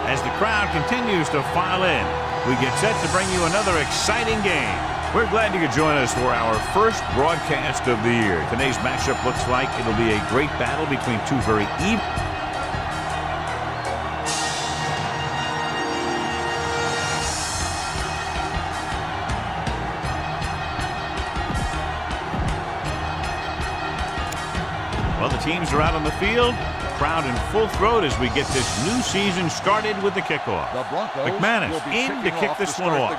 As the crowd continues to file in, we get set to bring you another exciting game. We're glad you could join us for our first broadcast of the year. Today's matchup looks like it'll be a great battle between two very even. Well, the teams are out on the field. Crowd in full throat as we get this new season started with the kickoff. The Broncos McManus in to kick this one off.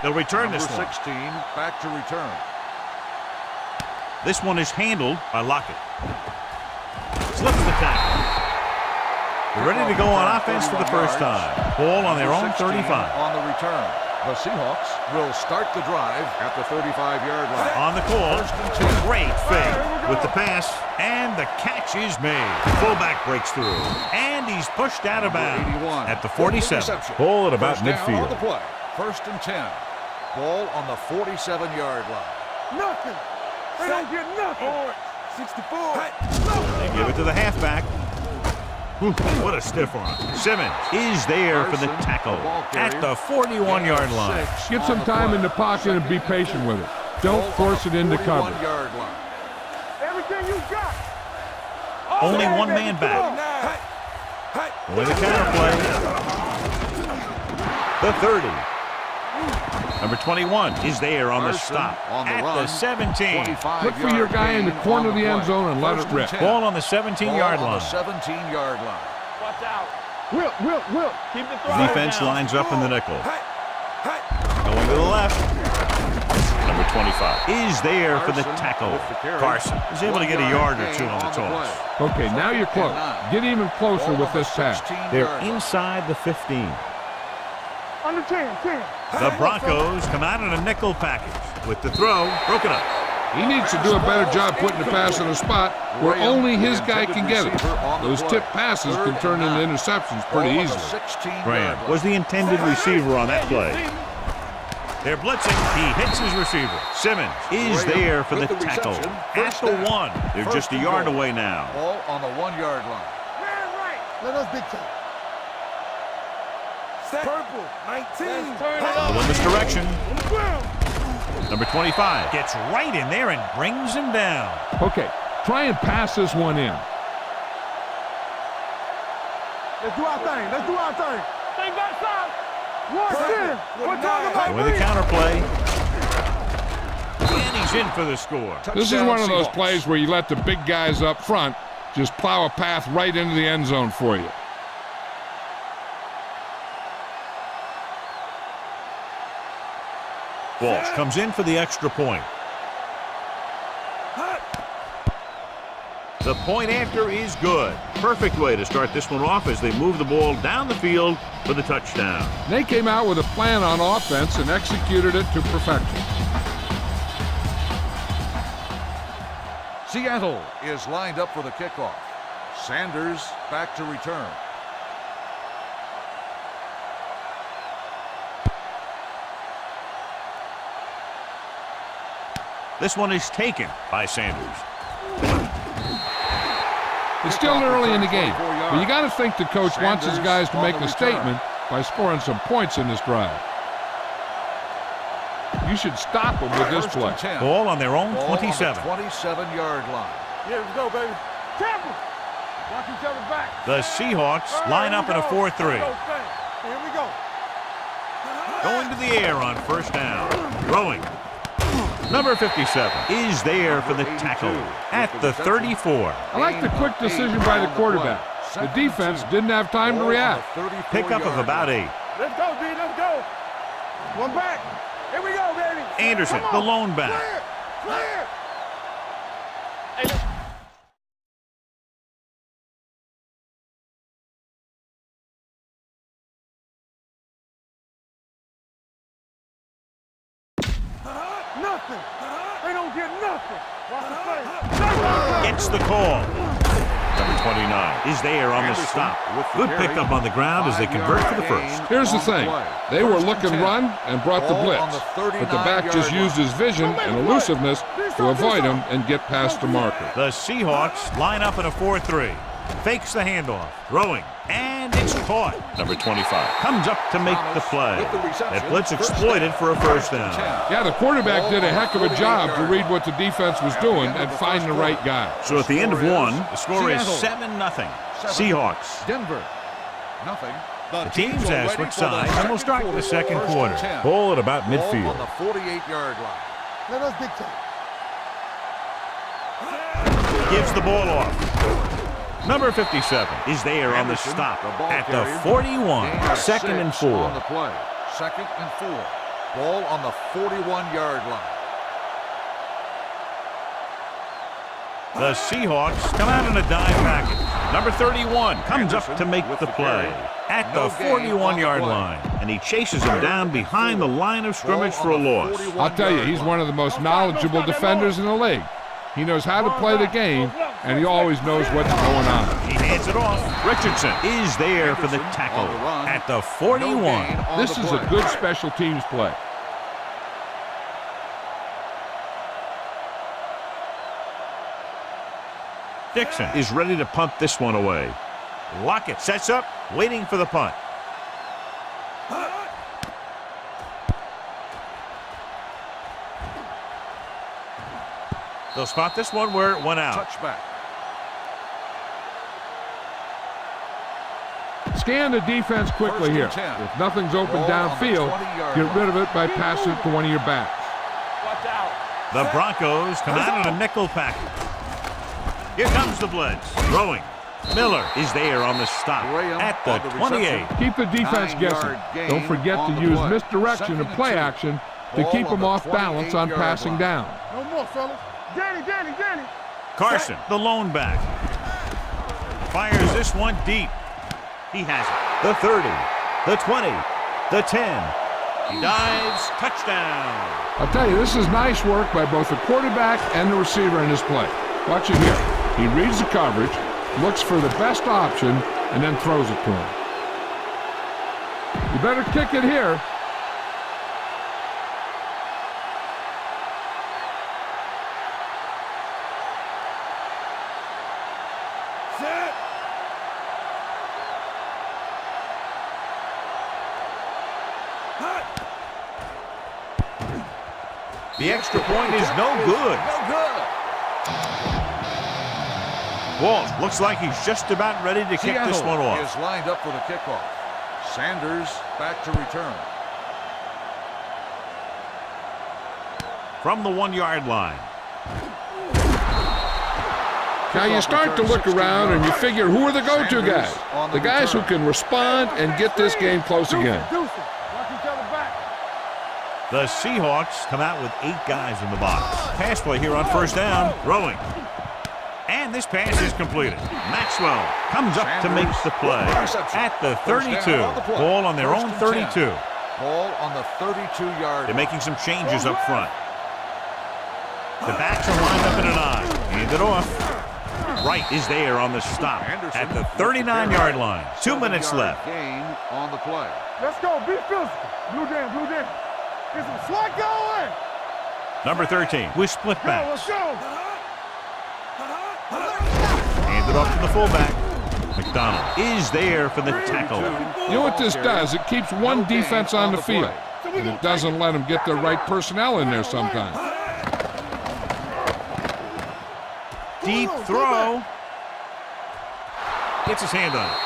They'll return this one. 16 back to return. This one is handled by Lockett. Slips the tackle. They're ready to go on offense for the first time. Ball on their own 35. On the return. The Seahawks will start the drive at the 35-yard line. On the call, great fake with the pass, and the catch is made. Fullback breaks through, and he's pushed out of bounds at the 47. Ball at about midfield. On the play. 1st and 10. Ball on the 47-yard line. Nothing. They don't get nothing. 64. They give it to the halfback. What a stiff arm. Simmons is there for the tackle at the 41-yard line. Get some time in the pocket and be patient with it. Don't force it into cover. Everything you got. Only one man back. With a counterplay. The 30. Number 21 is there on the stop at the 17. Look for your guy in the corner of the end zone and let it rip. Ball on the 17-yard line. 17-yard line. Watch out. Will. Keep the throw Defense down. lines up in the nickel. Going to the left. Number 25 is there for the tackle. Carson is able to get a yard or two on the toss. Okay, now you're close. Get even closer with this pass. They're inside the 15. Under 10. The Broncos come out in a nickel package with the throw broken up. He needs to do a better job putting the pass in a spot where only his guy can get it. Those tip passes can turn into interceptions pretty easily. Graham was the intended receiver on that play. They're blitzing. He hits his receiver. Simmons is there for the tackle at the 1. They're just a yard away now. Ball on the 1-yard line. Let us big time. Purple, 19. Ball in this direction. Number 25 gets right in there and brings him down. Okay, try and pass this one in. Let's do our thing. Think that side. We're talking about With a counterplay. And he's in for the score. This is one of those plays where you let the big guys up front just plow a path right into the end zone for you. Walsh comes in for the extra point. The point after is good. Perfect way to start this one off as they move the ball down the field for the touchdown. They came out with a plan on offense and executed it to perfection. Seattle is lined up for the kickoff. Sanders back to return. This one is taken by Sanders. It's still early in the game, but you got to think the coach wants his guys to make a statement by scoring some points in this drive. You should stop them with this play. Ball on their own 27. 27-yard line. Yeah, let's go, baby. Tackle. Watch each other back. The Seahawks line up in a 4-3. Here we go. Going to the air on first down. Throwing. Number 57 is there for the tackle at the 34. I like the quick decision by the quarterback. The defense didn't have time to react. Pickup of about 8. Let's go, D. Let's go. One back. Here we go, baby. Anderson, the lone back. Clear. Nothing. They don't get nothing. Watch the play. Gets the call. Number 29 is there on the stop. Good pickup on the ground as they convert for the first. Here's the thing. They were looking run and brought the blitz, but the back just used his vision and elusiveness to avoid him and get past the marker. The Seahawks line up in a 4-3. Fakes the handoff. Throwing. And it's caught. Number 25. Comes up to make the play. That blitz exploited for a first down. Yeah, the quarterback did a heck of a job to read what the defense was doing and find the right guy. So at the end of one, the score is 7-0. Seahawks. Denver. Nothing. The teams as switch sides, and we'll start the second quarter. Ball at about midfield. On the 48-yard line. Let us dictate. Gives the ball off. Number 57 is there on the stop at the 41. Second and 4. On the play. Second and 4. Ball on the 41-yard line. The Seahawks come out in a dime package. Number 31 comes up to make the play at the 41-yard line. And he chases him down behind the line of scrimmage for a loss. I'll tell you, he's one of the most knowledgeable defenders in the league. He knows how to play the game, and he always knows what's going on. He hands it off. Richardson is there for the tackle at the 41. This is a good special teams play. Dixon is ready to punt this one away. Lockett sets up, waiting for the punt. They'll spot this one where it went out. Touchback. Scan the defense quickly here. If nothing's open downfield, get rid of it by passing it to one of your backs. Watch out. The Broncos come out in a nickel package. Here comes the blitz. Throwing. Miller is there on the stop at the 28. Keep the defense guessing. Don't forget to use misdirection and play action to keep them off balance on passing down. No more, fellas. Danny. Carson, the lone back. Fires this one deep. He has it. The 30, the 20, the 10. He dives. Touchdown. I'll tell you, this is nice work by both the quarterback and the receiver in this play. Watch it here. He reads the coverage, looks for the best option, and then throws it to him. You better kick it here. Set. The extra point is no good. Walt looks like he's just about ready to kick this one off. Is lined up for the kickoff. Sanders back to return. From the 1-yard line. Now you start to look around and you figure, who are the go-to guys? The guys who can respond and get this game close again. Watch each other back. The Seahawks come out with 8 guys in the box. Pass play here on first down. Throwing. And this pass is completed. Maxwell comes up to make the play at the 32. Ball on their own 32. Ball on the 32-yard. They're making some changes up front. The backs are lined up in an eye. Hand it off. Wright is there on the stop at the 39-yard line. 2 minutes left. Gain on the play. Let's go. Be physical. Blue down. Get some slack going. Number 13 with split backs. Let's go. Hand it off to the fullback. McDonald is there for the tackle. You know what this does? It keeps one defense on the field, and it doesn't let them get the right personnel in there sometimes. Deep throw. Gets his hand on it.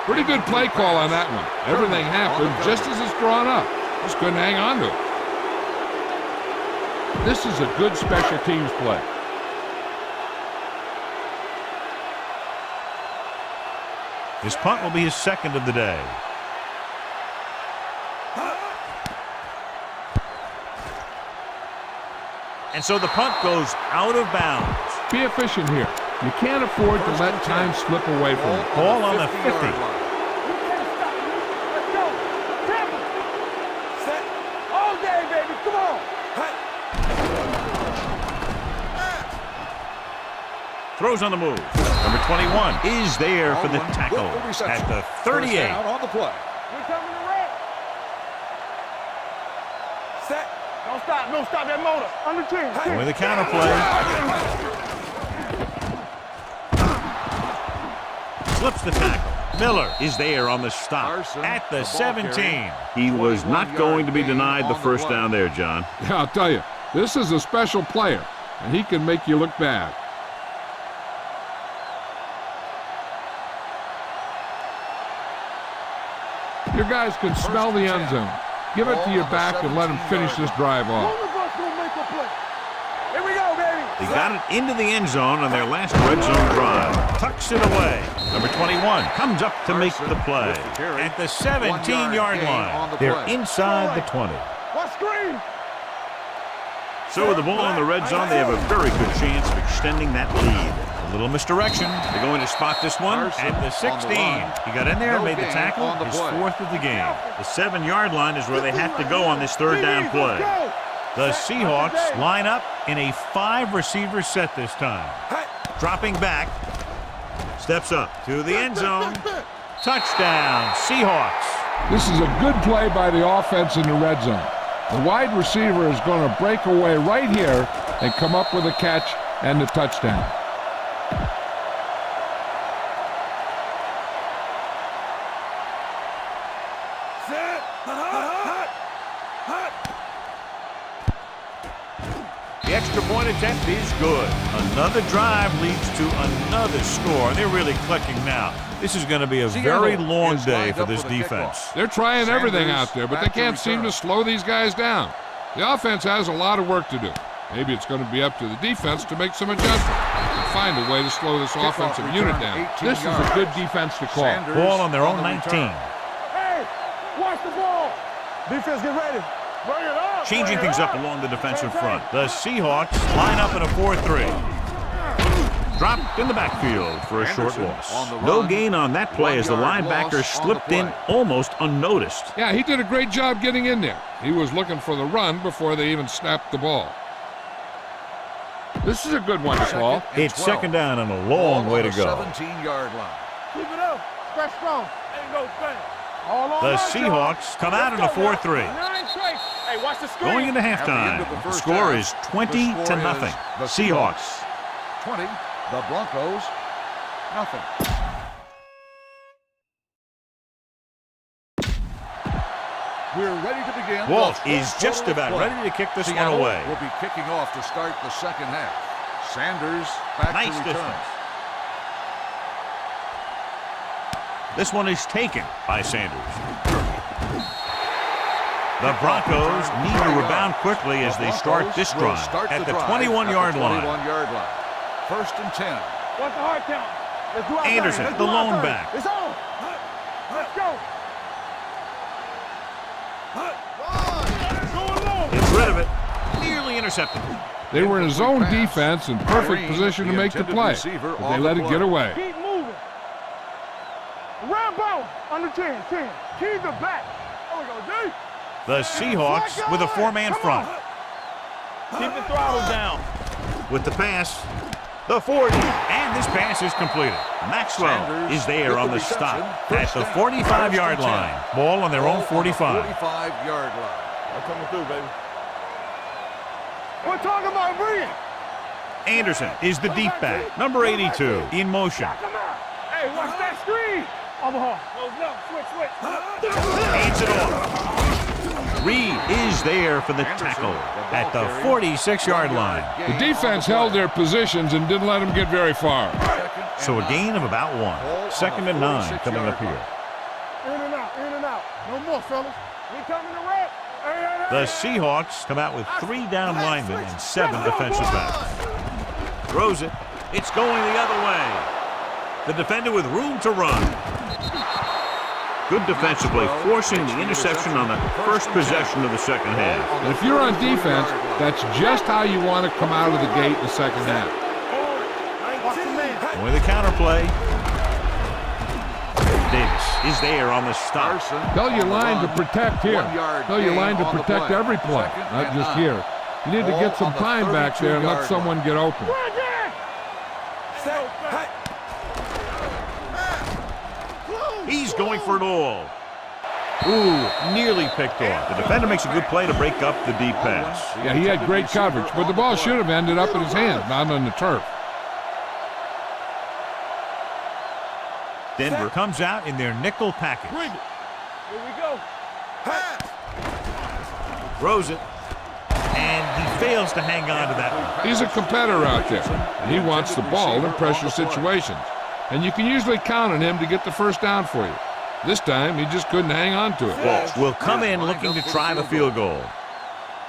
Pretty good play call on that one. Everything happened just as it's drawn up. Just couldn't hang on to it. This is a good special teams play. His punt will be his second of the day. And so the punt goes out of bounds. Be efficient here. You can't afford to let time slip away from you. Ball on the 50. Let's go. Temple. Set. All day, baby. Come on. Throws on the move. Number 21 is there for the tackle at the 38. On the play. We're coming to red. Set. Don't stop. Don't stop that motor. Under 10. With the counter play. slips the tackle. Miller is there on the stop Carson, at the the ball 17. carrier. He was 21 not going to be yard gain denied the on the first play. down there, John. Yeah, I'll tell you, this is a special player, and he can make you look bad. Your guys can smell the end zone. Give it to your back and let him finish this drive off. One of us will make a play. Here we go, baby. They got it into the end zone on their last red zone drive. Tucks it away. Number 21 comes up to make the play. At the 17-yard line, they're inside the 20. What screen? So with the ball in the red zone, they have a very good chance of extending that lead. A little misdirection. They're going to spot this one at the 16. He got in there, made the tackle, his fourth of the game. The 7-yard line is where they have to go on this third down play. The Seahawks line up in a 5-receiver set this time. Dropping back. Steps up to the end zone. Touchdown, Seahawks. This is a good play by the offense in the red zone. The wide receiver is going to break away right here and come up with a catch and the touchdown. The extra point attempt is good. Another drive leads to another score. They're really clicking now. This is going to be a very long day for this defense. They're trying everything out there, but they can't seem to slow these guys down. The offense has a lot of work to do. Maybe it's going to be up to the defense to make some adjustments and find a way to slow this offensive unit down. This is a good defense to call. Ball on their own 19. Hey, watch the ball. Defense, get ready. Bring it up. Changing things up along the defensive front. The Seahawks line up in a 4-3. Dropped in the backfield for a short loss. No gain on that play as the linebacker slipped in almost unnoticed. Yeah, he did a great job getting in there. He was looking for the run before they even snapped the ball. This is a good one, Saul. It's second down and a long way to go. 17-yard line. Keep it up. Stretch strong. Ain't no thing. The Seahawks come out in a 4-3. Hey, watch the screen. Going into halftime, the score is 20-0. The Seahawks. 20. The Broncos, nothing. We're ready to begin. Walt is just about ready to kick this one Seattle away. will be kicking off to start the second half. Sanders back Nice to return. distance. This one is taken by Sanders. The Broncos need to rebound quickly as they start this drive at the 21-yard line. 21-yard line. First and 10. What's the hard count? Let's do our Anderson, thing. Let's the do our lone thing. back. It's on. Let's go. Gets rid of it. Nearly intercepted. They were in a zone defense in perfect position to make the play, but they let it get away. Keep moving. Rambo under 10. Keep the back. There we go, D. The Seahawks with a 4-man front. Keep the throttle down. With the pass, the 40, and this pass is completed. Maxwell is there on the stop at the 45-yard line. Ball on their own 45. 45-yard line. I'm coming through, baby. We're talking about bringing. Anderson is the deep back, number 82, in motion. Come on. Hey, watch that screen. Overhaul. Switch. Hands it off. Reed is there for the tackle at the 46-yard line. The defense held their positions and didn't let them get very far. So a gain of about 1. Second and 9 coming up here. In and out. No more, fellas. We coming to wreck. The Seahawks come out with 3 down linemen and 7 defensive backs. Throws it. It's going the other way. The defender with room to run. Good defensively, forcing the interception on the first possession of the second half. And if you're on defense, that's just how you want to come out of the gate in the second half. With the counterplay. Davis is there on the stop. Tell your line to protect here. Tell your line to protect every play, not just here. You need to get some time back there and let someone get open. He's going for it all. Ooh, nearly picked off. The defender makes a good play to break up the deep pass. Yeah, he had great coverage, but the ball should have ended up in his hands, not on the turf. Denver comes out in their nickel package. Bring it. Here we go. Throws it. And he fails to hang on to that one. He's a competitor out there, and he wants the ball in pressure situations. And you can usually count on him to get the first down for you. This time, he just couldn't hang on to it. Ball will come in looking to try the field goal.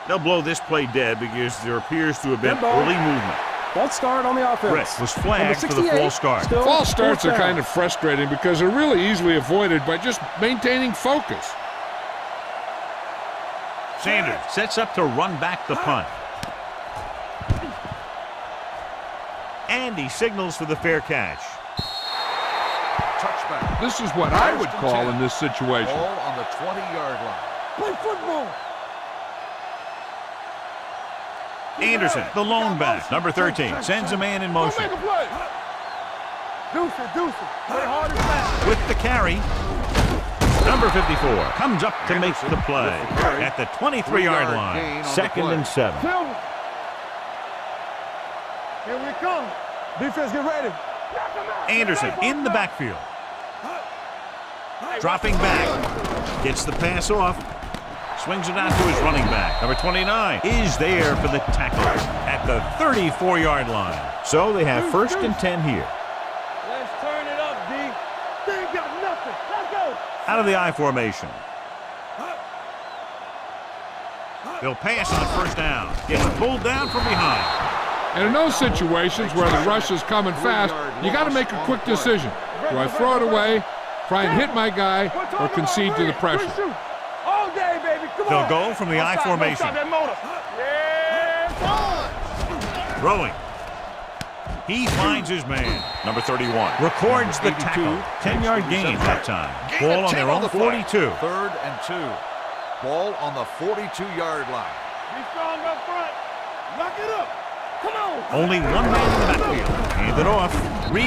They'll blow this play dead because there appears to have been early movement. Don't start on the offense. Brett was flagged for the false start. False starts are kind of frustrating because they're really easily avoided by just maintaining focus. Sanders sets up to run back the punt. And he signals for the fair catch. Touchback. This is what I would call in this situation. Ball on the 20-yard line. Play football. Anderson, the lone back, number 13, sends a man in motion. Make a play. Deuce it. Play hard and fast. With the carry, number 54 comes up to make the play at the 23-yard line. 2nd and 7. Here we come. Defense, get ready. Anderson in the backfield. Dropping back. Gets the pass off. Swings it out to his running back. Number 29 is there for the tackle at the 34-yard line. So they have 1st and 10 here. Let's turn it up, D. They ain't got nothing. Let's go. Out of the I formation. They'll pass on 1st down. Gets pulled down from behind. And in those situations where the rush is coming fast, you got to make a quick decision. Do I throw it away, try and hit my guy, or concede to the pressure? All day, baby. Come They'll on. go from the I formation. Don't stop that motor. Yeah, Throwing. He finds his man. Number 31 records the tackle. 10-yard gain that time. Ball on their own 42. 3rd and 2. Ball on the 42-yard line. be strong up front. Lock it up. Come on. Only one man in the backfield. Hand it off. Reed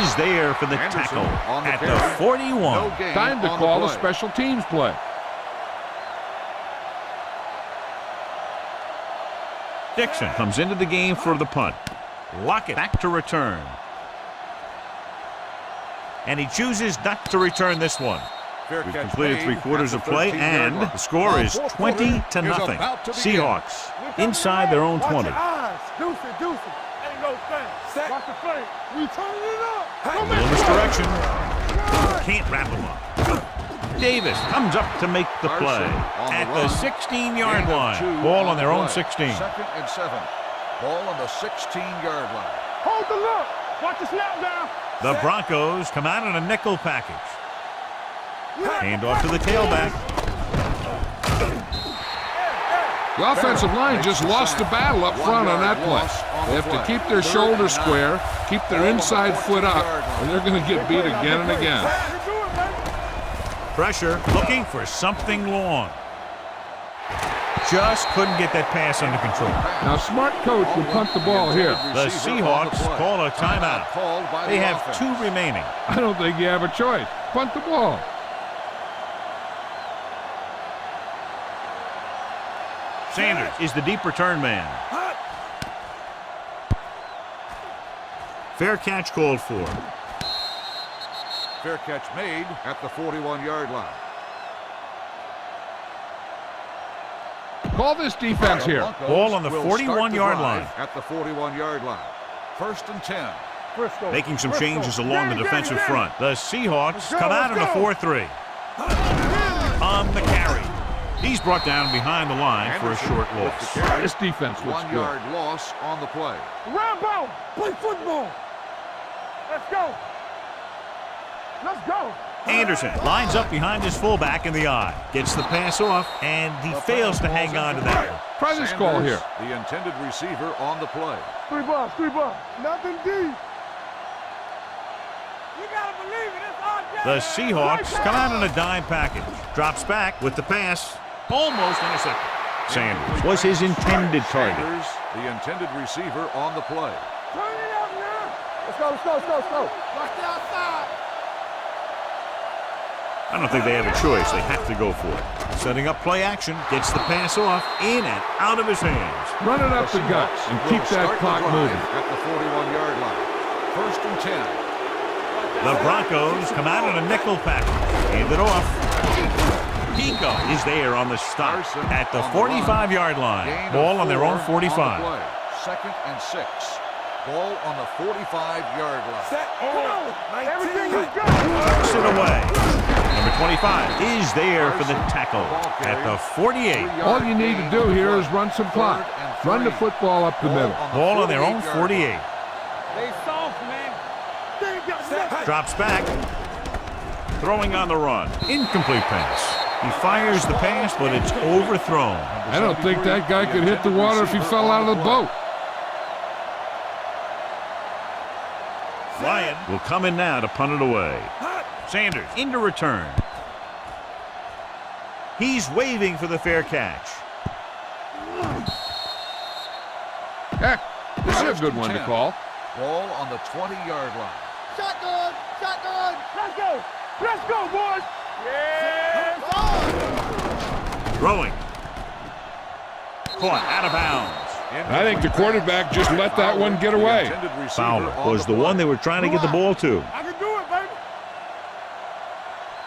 is there for the tackle at the 41. Time to call a special teams play. Dixon comes into the game for the punt. Lockett back to return. And he chooses not to return this one. We've completed 3/4 of play, and the score is 20-0. Seahawks inside their own 20. Deuce it. Ain't no thing. Watch the play. We turning it up. A little misdirection. Can't wrap him up. Davis comes up to make the play at the 16-yard line. Ball on their own 16. 2nd and 7. Ball on the 16-yard line. Hold the look. Watch the snap down. The Broncos come out in a nickel package. Hand off to the tailback. The offensive line just lost the battle up front on that play. They have to keep their shoulders square, keep their inside foot up, or they're going to get beat again and again. Pressure, looking for something long. Just couldn't get that pass under control. Now, smart coach will punt the ball here. The Seahawks call a timeout. They have 2 remaining. I don't think you have a choice. Punt the ball. Sanders is the deep return man. Fair catch called for. Fair catch made at the 41-yard line. Call this defense here. Ball on the 41-yard line. At the 41-yard line. 1st and 10. Making some changes along the defensive front. The Seahawks come out in a 4-3. On the carry. He's brought down behind the line for a short loss. This defense looks good. 1-yard loss on the play. Rambo, play football. Let's go. Anderson lines up behind his fullback in the I. Gets the pass off, and he fails to hang on to that one. Try this call here. The intended receiver on the play. 3 balls. Nothing deep. You gotta believe it. It's our day. The Seahawks come out in a dime package. Drops back with the pass. Almost intercepted. Sanders was his intended target. Sanders, the intended receiver on the play. Turn it up now. Let's go. Watch the outside. I don't think they have a choice. They have to go for it. Setting up play action. Gets the pass off. In and out of his hands. Run it up the guts and keep that clock moving. At the 41-yard line. 1st and 10. The Broncos come out in a nickel package. Hand it off. Pico is there on the stop at the 45-yard line. Ball on their own 45. 2nd and 6. Ball on the 45-yard line. Set. Everything you got. Knocks it away. Number 25 is there for the tackle at the 48. All you need to do here is run some clock. Run the football up the middle. Ball on their own 48. They soft, man. They got set. Drops back. Throwing on the run. Incomplete pass. He fires the pass, but it's overthrown. I don't think that guy could hit the water if he fell out of the boat. Ryan will come in now to punt it away. Sanders into return. He's waving for the fair catch. Heck, this is a good one to call. Ball on the 20-yard line. Shotgun. Shotgun. Let's go. Let's go, boys. Yeah. Throwing. Caught out of bounds. I think the quarterback just let that one get away. Fowler was the one they were trying to get the ball to. I can do it, baby.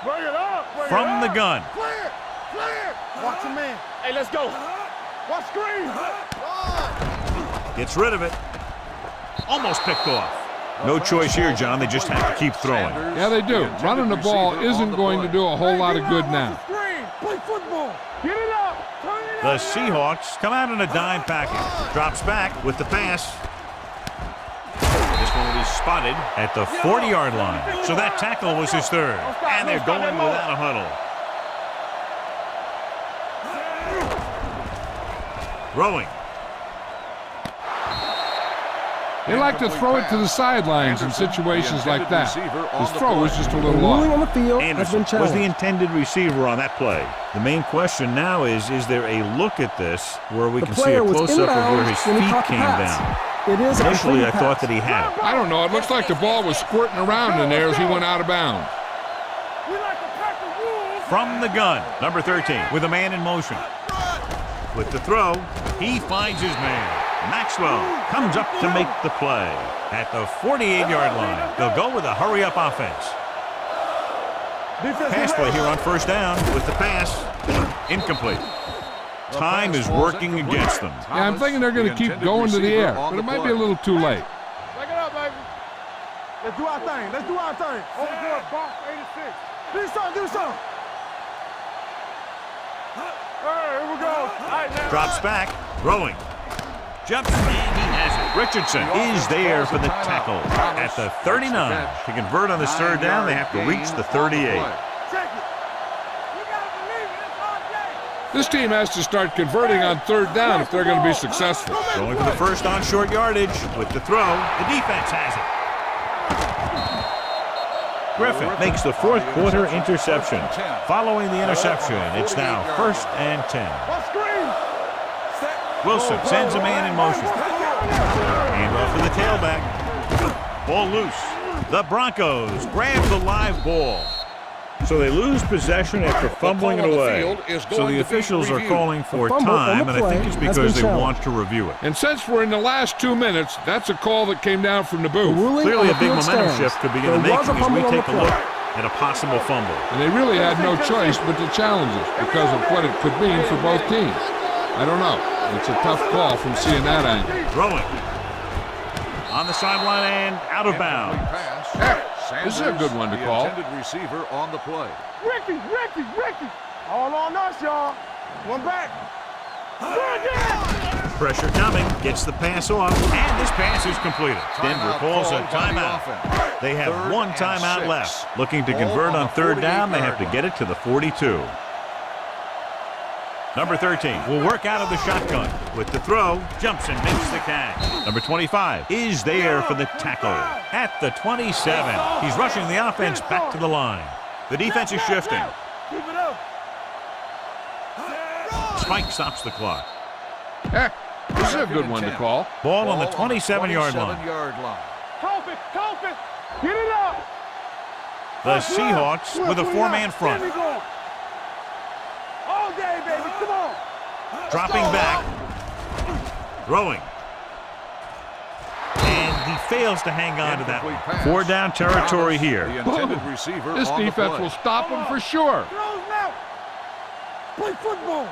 Bring it up. From the gun. Clear. Clear. Watch your man. Hey, let's go. Watch screen. Gets rid of it. Almost picked off. No choice here, John. They just have to keep throwing. Yeah, they do. Running the ball isn't going to do a whole lot of good now. Play football. Get it up. Turn it The up. Seahawks come out in a dime package. Drops back with the pass. This one will be spotted at the 40-yard line. So that tackle was his third. And they're going without a huddle. Throwing. They like to throw it to the sidelines in situations like that. His throw was just a little Ruling on off. the field has been Anderson was the challenged. intended receiver on that play. The main question now is there a look at this where we The can see player a was close-up of where inbounds his when he feet caught the came pass. down? It is a Initially, I completed thought pass. that he had it. I don't know. It looks like the ball was squirting around in there as he went out of bounds. We like to pack the rules. From the gun, number 13, with a man in motion. With the throw, he finds his man. Maxwell comes up to make the play. At the 48-yard line, they'll go with a hurry-up offense. Pass play here on first down with the pass. Incomplete. Time is working against them. Yeah, I'm thinking they're going to keep going to the air, but it might be a little too late. Back it up, baby. Let's do our thing. Let's do our thing. Overboard, box 86. Do something. Do something. Hey, here we go. All right, now. Drops back, throwing. Jumps, and he has it. Richardson is there for the tackle at the 39. To convert on this third down, they have to reach the 38. Check it. You gotta believe it. It's our day. This team has to start converting on third down if they're going to be successful. Going for the first on short yardage with the throw. The defense has it. Griffin makes the fourth quarter interception. Following the interception, it's now 1st and 10. Watch screen. Wilson sends a man in motion. Hand off to the tailback. Ball loose. The Broncos grab the live ball. So they lose possession after fumbling it away. So the officials are calling for fumble on time, the and I think play it's has because they been want to review it. And since we're in the last 2 minutes, that's a call that came down from the The booth. ruling Clearly on a the big field momentum stands. shift could begin There to make was a as we fumble on the take a play. look at a possible fumble. And they really had no choice but to challenge it because of what it could mean for both teams. I don't know. It's a tough call from seeing that angle. Throwing. On the sideline and out of bounds. Heck, this is a good one to call. Intended receiver on the play. Ricky. All on us, y'all. One back. Good again. Pressure coming. Gets the pass off. And this pass is completed. Denver calls a timeout. They have one timeout left. Looking to convert on third down, they have to get it to the 42. Number 13 will work out of the shotgun. With the throw, jumps and makes the catch. Number 25 is there for the tackle. At the 27, he's rushing the offense back to the line. The defense is shifting. Keep it up. Spike stops the clock. Heck, this is a good one to call. Ball on the 27-yard line. Cough it. Get it up. The Seahawks with a four-man front. Here we go. All day, baby. Come on. Dropping back. Throwing. And he fails to hang on to that one. Incomplete pass. 4 down territory here. The intended receiver This on the defense play. will stop them for sure. Close now. Play football.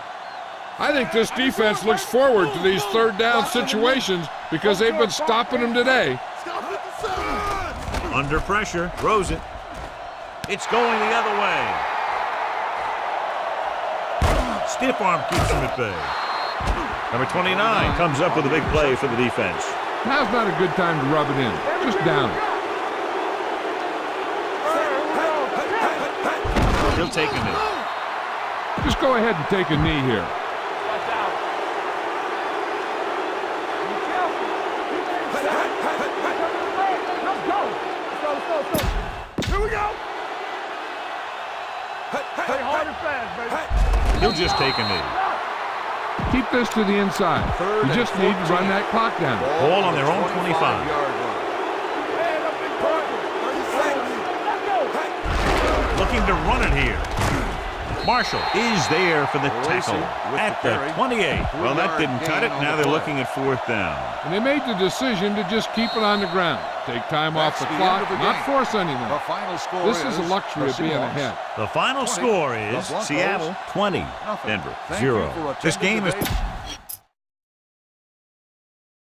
I think this defense looks forward to these third down situations because they've been stopping them today. Under pressure, throws it. It's going the other way. Stiff arm keeps him at bay. Number 29 comes up with a big play for the defense. Now's not a good time to rub it in. Just down it. He'll take a knee. Just go ahead and take a knee here. Here we go. Play hard and fast, baby. He'll just take a knee. Keep this to the inside. You just need to run that clock down. Ball on their own 25. Yard line. Looking to run it here. Marshall is there for the tackle at the 28. Well, that didn't cut it. Now they're looking at 4th down. And they made the decision to just keep it on the ground. Take time off the clock, not force anything. The final score This is a luxury of being ahead. The final score is 20. Seattle 20, Denver 0. This game is